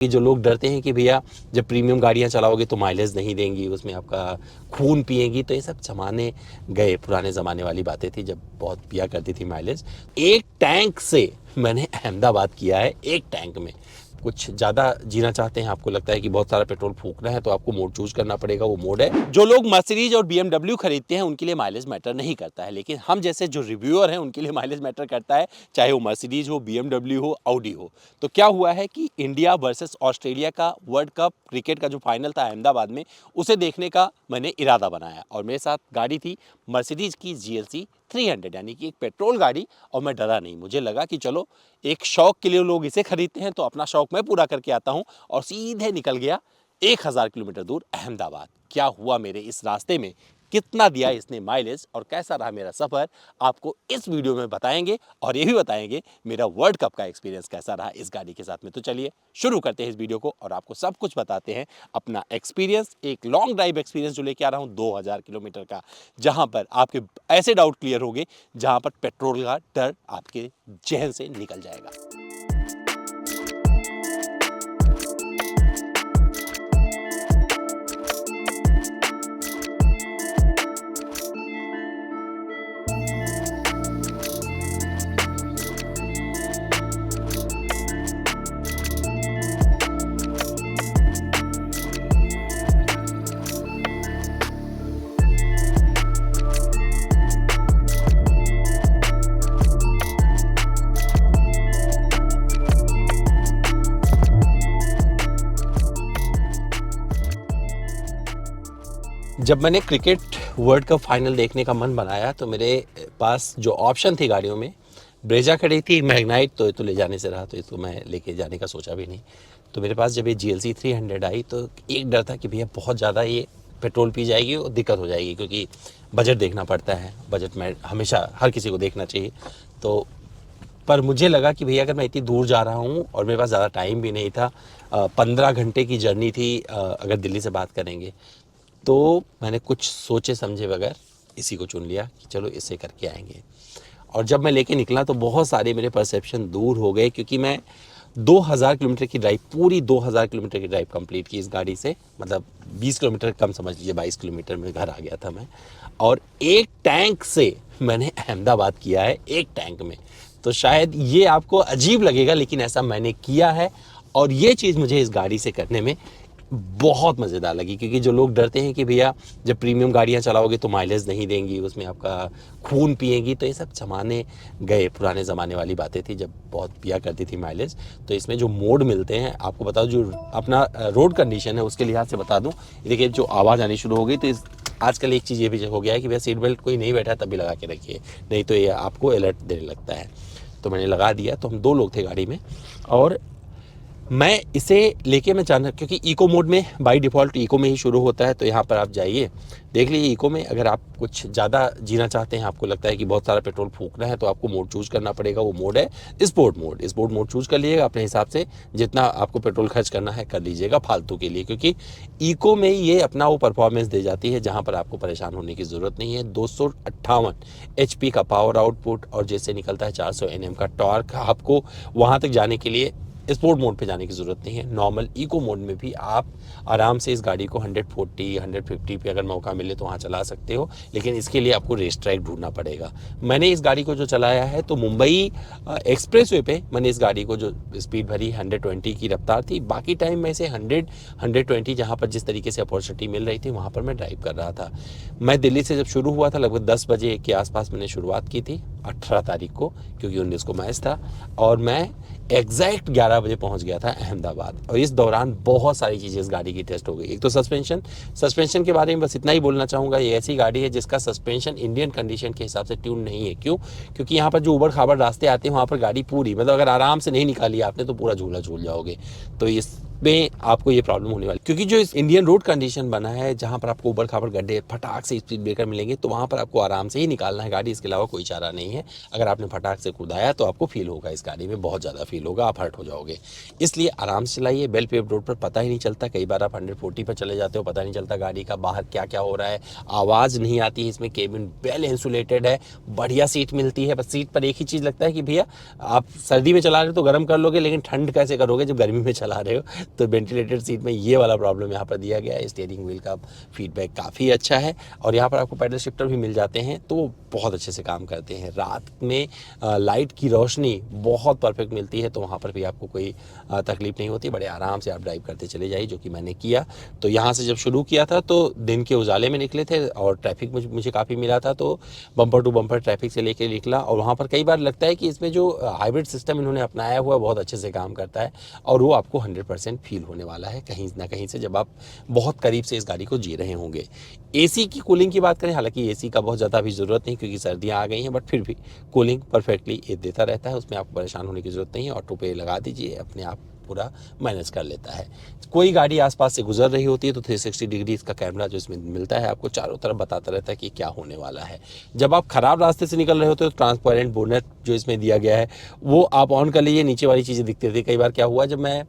कि जो लोग डरते हैं कि भैया जब प्रीमियम गाड़ियां चलाओगे तो माइलेज नहीं देंगी, उसमें आपका खून पिएगी, तो ये सब जमाने गए, पुराने ज़माने वाली बातें थी जब बहुत पिया करती थी माइलेज। एक टैंक से मैंने अहमदाबाद किया है, एक टैंक में। कुछ ज़्यादा जीना चाहते हैं, आपको लगता है कि बहुत सारा पेट्रोल फूकना है, तो आपको मोड चूज करना पड़ेगा। वो मोड है, जो लोग मर्सिडीज और BMW खरीदते हैं उनके लिए माइलेज मैटर नहीं करता है, लेकिन हम जैसे जो रिव्यूअर हैं उनके लिए माइलेज मैटर करता है, चाहे वो मर्सिडीज हो, BMW हो, ऑडी हो। तो क्या हुआ है कि इंडिया वर्सेस ऑस्ट्रेलिया का वर्ल्ड कप क्रिकेट का जो फाइनल था अहमदाबाद में, उसे देखने का मैंने इरादा बनाया और मेरे साथ गाड़ी थी मर्सिडीज की GLC 300, यानी कि एक पेट्रोल गाड़ी। और मैं डरा नहीं, मुझे लगा कि चलो एक शौक के लिए लोग इसे खरीदते हैं तो अपना शौक मैं पूरा करके आता हूं, और सीधे निकल गया 1000 किलोमीटर दूर अहमदाबाद। क्या हुआ मेरे इस रास्ते में, कितना दिया इसने माइलेज और कैसा रहा मेरा सफर, आपको इस वीडियो में बताएंगे। और ये भी बताएंगे मेरा वर्ल्ड कप का एक्सपीरियंस कैसा रहा इस गाड़ी के साथ में। तो चलिए शुरू करते हैं इस वीडियो को और आपको सब कुछ बताते हैं, अपना एक्सपीरियंस, एक लॉन्ग ड्राइव एक्सपीरियंस जो लेके आ रहा हूं 2000 किलोमीटर का, जहां पर आपके ऐसे डाउट क्लियर होंगे, जहां पर पेट्रोल का डर आपके जहन से निकल जाएगा। जब मैंने क्रिकेट वर्ल्ड कप फाइनल देखने का मन बनाया तो मेरे पास जो ऑप्शन थी गाड़ियों में, ब्रेजा खड़ी थी, मैग्नाइट तो ये तो ले जाने से रहा, तो ये तो मैं लेके जाने का सोचा भी नहीं। तो मेरे पास जब ये GLC 300 आई तो एक डर था कि भैया बहुत ज़्यादा ये पेट्रोल पी जाएगी और दिक्कत हो जाएगी, क्योंकि बजट देखना पड़ता है, बजट में हमेशा हर किसी को देखना चाहिए। तो पर मुझे लगा कि भैया अगर मैं इतनी दूर जा रहा हूँ और मेरे पास ज़्यादा टाइम भी नहीं था, 15 घंटे की जर्नी थी अगर दिल्ली से बात करेंगे, तो मैंने कुछ सोचे समझे बगैर इसी को चुन लिया कि चलो इसे करके आएंगे। और जब मैं लेके निकला तो बहुत सारे मेरे परसेप्शन दूर हो गए, क्योंकि मैं 2000 किलोमीटर की ड्राइव, पूरी 2000 किलोमीटर की ड्राइव कंप्लीट की इस गाड़ी से। मतलब 20 किलोमीटर कम समझ लीजिए, 22 किलोमीटर में घर आ गया था मैं। और एक टैंक से मैंने अहमदाबाद किया है, एक टैंक में। तो शायद ये आपको अजीब लगेगा, लेकिन ऐसा मैंने किया है। और ये चीज़ मुझे इस गाड़ी से करने में बहुत मज़ेदार लगी, क्योंकि जो लोग डरते हैं कि भैया जब प्रीमियम गाड़ियां चलाओगे तो माइलेज नहीं देंगी, उसमें आपका खून पिएगी, तो ये सब जमाने गए, पुराने ज़माने वाली बातें थी जब बहुत पिया करती थी माइलेज। तो इसमें जो मोड मिलते हैं, आपको बताओ, जो अपना रोड कंडीशन है उसके लिहाज से बता दूं, देखिए जो आवाज़ आनी शुरू हो गई, तो इस आजकल एक चीज़ ये भी हो गया है कि भैया सीट बेल्ट कोई नहीं बैठा तब भी लगा के रखिए, नहीं तो ये आपको अलर्ट देने लगता है। तो मैंने लगा दिया। तो हम 2 लोग थे गाड़ी में, और मैं इसे लेके मैं चाहना, क्योंकि इको मोड में बाय डिफ़ॉल्ट इको में ही शुरू होता है, तो यहाँ पर आप जाइए देख लीजिए इको में। अगर आप कुछ ज़्यादा जीना चाहते हैं, आपको लगता है कि बहुत सारा पेट्रोल फूकना है, तो आपको मोड चूज करना पड़ेगा। वो मोड है sport mode. Sport mode choose कर लीजिएगा अपने हिसाब से, जितना आपको पेट्रोल खर्च करना है कर लीजिएगा फालतू के लिए, क्योंकि इको में ये अपना वो परफॉर्मेंस दे जाती है जहाँ पर आपको परेशान होने की ज़रूरत नहीं है। 258 HP का पावर आउटपुट और जैसे निकलता है 400 Nm का टॉर्क, आपको वहाँ तक जाने के लिए स्पोर्ट मोड पे जाने की ज़रूरत नहीं है। नॉर्मल इको मोड में भी आप आराम से इस गाड़ी को 140 150 पे अगर मौका मिले तो वहाँ चला सकते हो, लेकिन इसके लिए आपको रेस ट्रैक ढूंढना पड़ेगा। मैंने इस गाड़ी को जो चलाया है तो मुंबई एक्सप्रेसवे पे मैंने इस गाड़ी को जो स्पीड भरी 120 की रफ्तार थी, बाकी टाइम में से 100 120 जहाँ पर जिस तरीके से अपॉर्चुनिटी मिल रही थी वहाँ पर मैं ड्राइव कर रहा था। मैं दिल्ली से जब शुरू हुआ था लगभग 10 बजे के आसपास मैंने शुरुआत की थी, 18 तारीख को, क्योंकि 19 को मैच था, और मैं एग्जैक्ट 11 बजे पहुंच गया था अहमदाबाद। और इस दौरान बहुत सारी चीज़ें इस गाड़ी की टेस्ट हो गई। एक तो सस्पेंशन के बारे में बस इतना ही बोलना चाहूँगा, ये ऐसी गाड़ी है जिसका सस्पेंशन इंडियन कंडीशन के हिसाब से ट्यून नहीं है। क्यों? क्योंकि यहाँ पर जो ऊबड़ खाबड़ रास्ते आते हैं वहाँ पर गाड़ी पूरी, मतलब अगर आराम से नहीं निकाली आपने तो पूरा झूला झूल जाओगे। तो इस में आपको ये प्रॉब्लम होने वाली, क्योंकि जो इस इंडियन रोड कंडीशन बना है जहाँ पर आपको ऊबड़ खाबड़ गड्ढे, फटाक से स्पीड ब्रेकर मिलेंगे, तो वहाँ पर आपको आराम से ही निकालना है गाड़ी, इसके अलावा कोई चारा नहीं है। अगर आपने फटाक से कूदाया तो आपको फील होगा, इस गाड़ी में बहुत ज़्यादा फील होगा, आप हर्ट हो जाओगे। इसलिए आराम से चलाइए। वेल पेव्ड रोड पर पता ही नहीं चलता, कई बार आप 140 पर चले जाते हो, पता नहीं चलता गाड़ी का बाहर क्या क्या हो रहा है, आवाज़ नहीं आती है। इसमें केबिन वेल इंसुलेटेड है, बढ़िया सीट मिलती है। बस सीट पर एक ही चीज़ लगता है कि भैया आप सर्दी में चला रहे हो तो गर्म कर लोगे, लेकिन ठंड कैसे करोगे जब गर्मी में चला रहे हो। तो वेंटिलेटेड सीट में ये वाला प्रॉब्लम यहाँ पर दिया गया है। स्टीयरिंग व्हील का फीडबैक काफ़ी अच्छा है और यहाँ पर आपको पैडल शिफ्टर भी मिल जाते हैं तो बहुत अच्छे से काम करते हैं। रात में लाइट की रोशनी बहुत परफेक्ट मिलती है तो वहाँ पर भी आपको कोई तकलीफ नहीं होती, बड़े आराम से आप ड्राइव करते चले जाइए, जो कि मैंने किया। तो यहाँ से जब शुरू किया था तो दिन के उजाले में निकले थे और ट्रैफिक मुझे काफ़ी मिला था, तो बम्पर टू बम्पर ट्रैफिक से लेके निकला। और वहाँ पर कई बार लगता है कि इसमें जो हाइब्रिड सिस्टम इन्होंने अपनाया हुआ है बहुत अच्छे से काम करता है और वो आपको 100% फील होने वाला है कहीं ना कहीं से, जब आप बहुत करीब से इस गाड़ी को जी रहे होंगे। एसी की कूलिंग की बात करें, हालांकि एसी का बहुत ज़्यादा अभी ज़रूरत नहीं क्योंकि सर्दियाँ आ गई हैं, बट फिर भी कूलिंग परफेक्टली ये देता रहता है, उसमें आपको परेशान होने की ज़रूरत नहीं है। ऑटो पे लगा दीजिए, अपने आप पूरा मैनेज कर लेता है। कोई गाड़ी आसपास से गुजर रही होती है तो 360 डिग्री इसका कैमरा जो इसमें मिलता है आपको चारों तरफ बताता रहता है कि क्या होने वाला है। जब आप खराब रास्ते से निकल रहे होते हो तो ट्रांसपेरेंट बोनेट जो इसमें दिया गया है वो आप ऑन कर लीजिए, नीचे वाली चीज़ें दिखती थी। कई बार क्या हुआ, जब मैं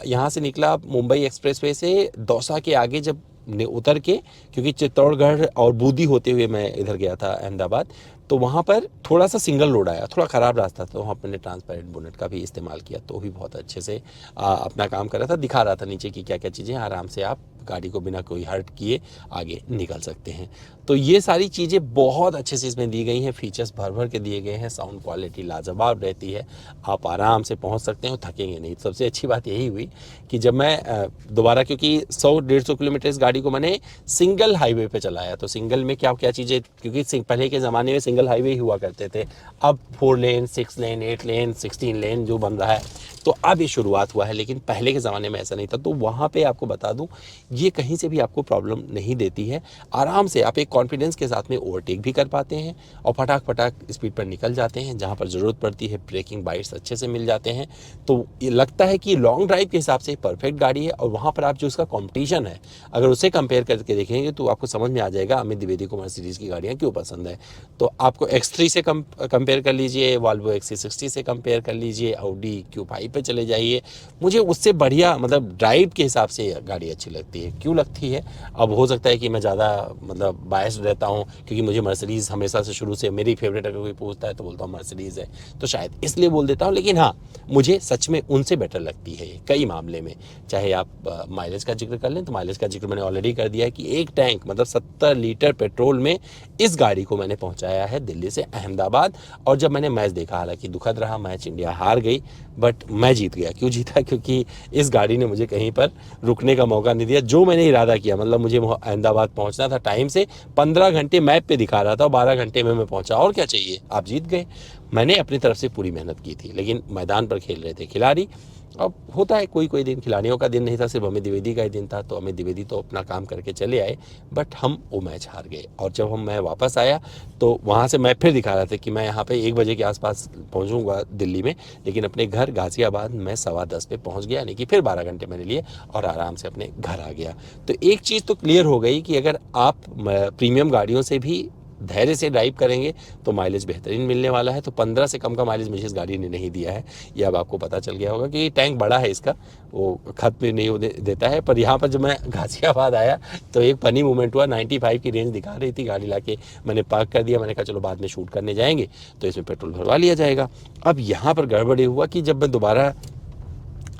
यहाँ से निकला मुंबई एक्सप्रेसवे से दौसा के आगे जब उतर के, क्योंकि चित्तौड़गढ़ और बूंदी होते हुए मैं इधर गया था अहमदाबाद, तो वहाँ पर थोड़ा सा सिंगल रोड आया, थोड़ा ख़राब रास्ता था, तो वहाँ मैंने ट्रांसपेरेंट बोनेट का भी इस्तेमाल किया तो भी बहुत अच्छे से अपना काम कर रहा था, दिखा रहा था नीचे की क्या क्या चीज़ें, आराम से आप गाड़ी को बिना कोई हर्ट किए आगे निकल सकते हैं। तो ये सारी चीज़ें बहुत अच्छे से इसमें दी गई हैं, फीचर्स भर भर के दिए गए हैं, साउंड क्वालिटी लाजवाब रहती है, आप आराम से पहुंच सकते हैं, थकेंगे नहीं। सबसे अच्छी बात यही हुई कि जब मैं दोबारा, क्योंकि 100-150 किलोमीटर इस गाड़ी को मैंने सिंगल हाईवे पे चलाया, तो सिंगल में क्या क्या चीज़ें, क्योंकि पहले के ज़माने में सिंगल हाईवे ही हुआ करते थे, अब 4 लेन 6 लेन 8 लेन 16 लेन जो बन रहा है, तो अब ये शुरुआत हुआ है, लेकिन पहले के ज़माने में ऐसा नहीं था। तो वहाँ पे आपको बता दूँ, ये कहीं से भी आपको प्रॉब्लम नहीं देती है, आराम से आप एक कॉन्फिडेंस के साथ में ओवरटेक भी कर पाते हैं और फटाक फटाक स्पीड पर निकल जाते हैं। जहाँ पर ज़रूरत पड़ती है ब्रेकिंग बाइट्स अच्छे से मिल जाते हैं, तो ये लगता है कि लॉन्ग ड्राइव के हिसाब से परफेक्ट गाड़ी है। और वहाँ पर आप जो उसका कॉम्पिटिशन है, अगर उसे कंपेयर करके देखेंगे तो आपको समझ में आ जाएगा अमित द्विवेदी को मर्सिडीज़ की गाड़ियाँ क्यों पसंद है। तो आपको X3 से कंपेयर कर लीजिए, वॉल्वो XC60 से कंपेयर कर लीजिए, ऑडी Q5 पे चले जाइए, मुझे उससे बढ़िया मतलब ड्राइव के हिसाब से गाड़ी अच्छी लगती है। क्यों लगती है, अब हो सकता है कि मैं ज़्यादा मतलब बायस्ड रहता हूँ क्योंकि मुझे मर्सिडीज़ हमेशा से शुरू से मेरी फेवरेट, अगर कोई पूछता है तो बोलता हूँ मर्सिडीज़ है, तो शायद इसलिए बोल देता हूँ। लेकिन हाँ, मुझे सच में उनसे बेटर लगती है कई मामले में। चाहे आप माइलेज का जिक्र कर लें तो माइलेज का जिक्र मैंने ऑलरेडी कर दिया है कि एक टैंक मतलब 70 लीटर पेट्रोल में इस गाड़ी को मैंने पहुंचाया है दिल्ली से अहमदाबाद। और जब मैंने मैच देखा, हालांकि दुखद रहा, मैच इंडिया हार गई, बट मैं जीत गया। क्यों जीता, क्योंकि इस गाड़ी ने मुझे कहीं पर रुकने का मौका नहीं दिया। जो मैंने इरादा किया, मतलब मुझे अहमदाबाद पहुंचना था टाइम से, 15 घंटे मैप पे दिखा रहा था और 12 घंटे में मैं पहुंचा। और क्या चाहिए, आप जीत गए। मैंने अपनी तरफ से पूरी मेहनत की थी, लेकिन मैदान पर खेल रहे थे खिलाड़ी। अब होता है कोई कोई दिन खिलाड़ियों का दिन नहीं था, सिर्फ अमित द्विवेदी का ही दिन था, तो अमित द्विवेदी तो अपना काम करके चले आए, बट हम वो मैच हार गए। और जब मैं वापस आया तो वहाँ से मैं फिर दिखा रहा था कि मैं यहाँ पे 1 बजे के आसपास पहुँचूँगा दिल्ली में, लेकिन अपने घर गाज़ियाबाद मैं 10:15 पे पहुँच गया, यानी कि फिर 12 घंटे मैंने लिए और आराम से अपने घर आ गया। तो एक चीज़ तो क्लियर हो गई कि अगर आप प्रीमियम गाड़ियों से भी धैर्य से ड्राइव करेंगे तो माइलेज बेहतरीन मिलने वाला है। तो 15 से कम का माइलेज मुझे इस गाड़ी ने नहीं दिया है, ये अब आपको पता चल गया होगा कि टैंक बड़ा है इसका, वो खत पे नहीं देता है। पर यहाँ पर जब मैं गाज़ियाबाद आया तो एक फनी मोमेंट हुआ, 95 की रेंज दिखा रही थी, गाड़ी लाके मैंने पार्क कर दिया। मैंने कहा चलो बाद में शूट करने जाएंगे तो इसमें पेट्रोल भरवा लिया जाएगा। अब यहाँ पर गड़बड़ हुआ कि जब मैं दोबारा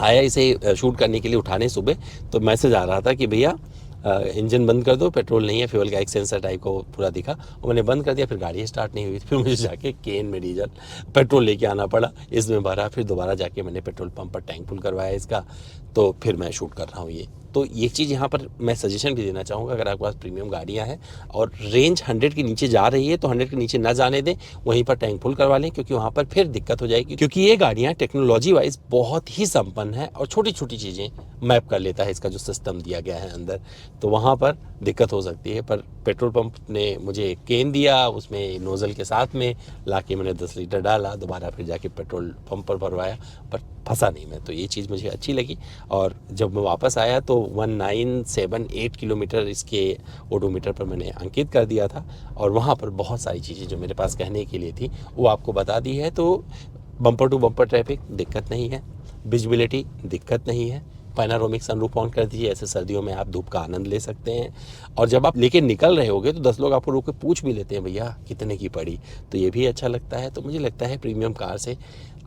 आया इसे शूट करने के लिए उठाने सुबह, तो मैसेज आ रहा था कि भैया इंजन बंद कर दो, पेट्रोल नहीं है, फ्यूल का एक सेंसर टाइप को पूरा दिखा, और मैंने बंद कर दिया। फिर गाड़ी स्टार्ट नहीं हुई, फिर मुझे जाके केन में डीजल पेट्रोल लेके आना पड़ा, इसमें भरा, फिर दोबारा जाके मैंने पेट्रोल पंप पर टैंक फुल करवाया इसका, तो फिर मैं शूट कर रहा हूँ ये। तो ये चीज़ यहाँ पर मैं सजेशन भी देना चाहूँगा, अगर आपके पास प्रीमियम गाड़ियाँ हैं और रेंज 100 के नीचे जा रही है तो 100 के नीचे ना जाने दें, वहीं पर टैंक फुल करवा लें, क्योंकि वहाँ पर फिर दिक्कत हो जाएगी। क्योंकि ये गाड़ियाँ टेक्नोलॉजी वाइज बहुत ही संपन्न है और छोटी छोटी चीज़ें मैप कर लेता है इसका जो सिस्टम दिया गया है अंदर, तो वहाँ पर दिक्कत हो सकती है। पर पेट्रोल पंप ने मुझे केन दिया, उसमें नोज़ल के साथ में ला के मैंने 10 लीटर डाला, दोबारा फिर जाके पेट्रोल पंप पर भरवाया, पर फंसा नहीं मैं। तो ये चीज़ मुझे अच्छी लगी। और जब मैं वापस आया तो 1978 किलोमीटर इसके ओडोमीटर पर मैंने अंकित कर दिया था, और वहाँ पर बहुत सारी चीज़ें जो मेरे पास कहने के लिए थी वो आपको बता दी है। तो बम्पर टू बम्पर ट्रैफिक दिक्कत नहीं है, विजिबिलिटी दिक्कत नहीं है, पैनारोमिक सनरूफ ऑन कर दीजिए, ऐसे सर्दियों में आप धूप का आनंद ले सकते हैं। और जब आप लेके निकल रहे होगे तो 10 लोग आपको रोक के पूछ भी लेते हैं भैया कितने की पड़ी, तो ये भी अच्छा लगता है। तो मुझे लगता है प्रीमियम कार से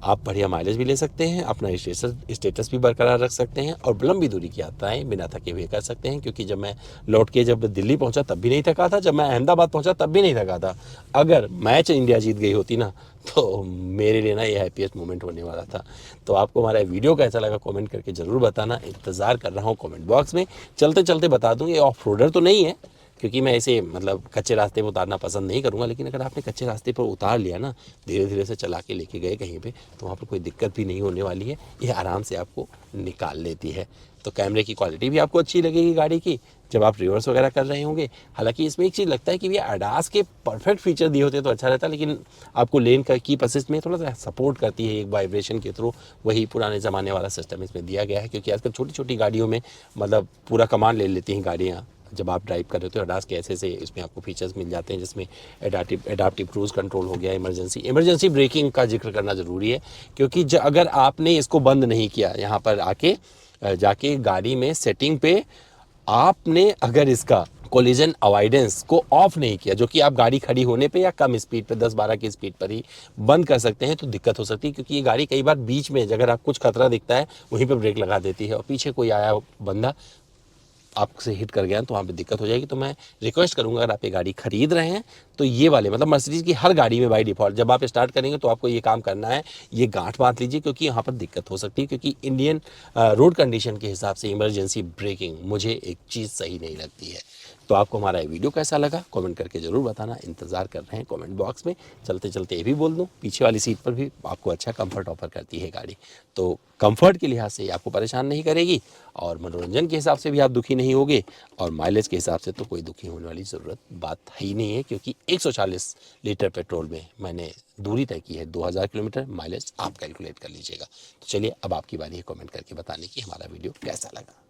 आप बढ़िया माइलेज भी ले सकते हैं, अपना स्टेटस भी बरकरार रख सकते हैं और लंबी दूरी की यात्राएं बिना थके हुए कर सकते हैं। क्योंकि जब मैं लौट के जब दिल्ली पहुंचा तब भी नहीं थका था, जब मैं अहमदाबाद पहुंचा तब भी नहीं थका था। अगर मैच इंडिया जीत गई होती ना तो मेरे लिए ना ये हैप्पीएस्ट मोमेंट होने वाला था। तो आपको हमारा वीडियो कैसा लगा कमेंट करके ज़रूर बताना, इंतज़ार कर रहा हूँ कमेंट बॉक्स में। चलते चलते बता दूँ, ये ऑफ रोडर तो नहीं है क्योंकि मैं इसे मतलब कच्चे रास्ते पर उतारना पसंद नहीं करूँगा, लेकिन अगर आपने कच्चे रास्ते पर उतार लिया ना, धीरे धीरे से चला के लेके गए कहीं पे, तो वहाँ पर कोई दिक्कत भी नहीं होने वाली है। ये आराम से आपको निकाल लेती है। तो कैमरे की क्वालिटी भी आपको अच्छी लगेगी गाड़ी की जब आप रिवर्स वगैरह कर रहे होंगे। हालांकि इसमें एक चीज़ लगता है कि ये अडास के परफेक्ट फीचर दिए होते तो अच्छा रहता, लेकिन आपको लेन का कीप असिस्ट में थोड़ा सा सपोर्ट करती है एक वाइब्रेशन के थ्रू। वही पुराने ज़माने वाला सिस्टम इसमें दिया गया है, क्योंकि आजकल छोटी छोटी गाड़ियों में मतलब पूरा कमांड ले लेती हैं गाड़ियाँ। जब आप ड्राइव कर रहे हो तो अडास के ऐसे इसमें आपको फीचर्स मिल जाते हैं, जिसमें एडाप्टिव क्रूज़ कंट्रोल हो गया, इमरजेंसी ब्रेकिंग का जिक्र करना ज़रूरी है। क्योंकि अगर आपने इसको बंद नहीं किया, यहाँ पर आके जाके गाड़ी में सेटिंग पे आपने अगर इसका कोलिजन अवॉइडेंस को ऑफ नहीं किया, जो कि आप गाड़ी खड़ी होने पे या कम स्पीड पे 10-12 की स्पीड पर ही बंद कर सकते हैं, तो दिक्कत हो सकती है। क्योंकि ये गाड़ी कई बार बीच में अगर आप कुछ खतरा दिखता है वहीं पे ब्रेक लगा देती है और पीछे कोई आया बंदा आपसे हिट कर गया तो वहाँ पे दिक्कत हो जाएगी। तो मैं रिक्वेस्ट करूँगा, अगर आप ये गाड़ी खरीद रहे हैं तो ये वाले मतलब मर्सिडीज़ की हर गाड़ी में बाय डिफ़ॉल्ट जब आप स्टार्ट करेंगे तो आपको ये काम करना है, ये गांठ बांध लीजिए, क्योंकि यहाँ पर दिक्कत हो सकती है। क्योंकि इंडियन रोड कंडीशन के हिसाब से इमरजेंसी ब्रेकिंग मुझे एक चीज़ सही नहीं लगती है। तो आपको हमारा ये वीडियो कैसा लगा कमेंट करके ज़रूर बताना, इंतज़ार कर रहे हैं कमेंट बॉक्स में। चलते चलते ये भी बोल दूँ, पीछे वाली सीट पर भी आपको अच्छा कंफर्ट ऑफर करती है गाड़ी। तो कंफर्ट के लिहाज से आपको परेशान नहीं करेगी और मनोरंजन के हिसाब से भी आप दुखी नहीं होगे, और माइलेज के हिसाब से तो कोई दुखी होने वाली ज़रूरत बात है ही नहीं है। क्योंकि 140 लीटर पेट्रोल में मैंने दूरी तय की है 2000 किलोमीटर, माइलेज आप कैलकुलेट कर लीजिएगा। तो चलिए अब आपकी बारी है कमेंट करके बताने की हमारा वीडियो कैसा लगा।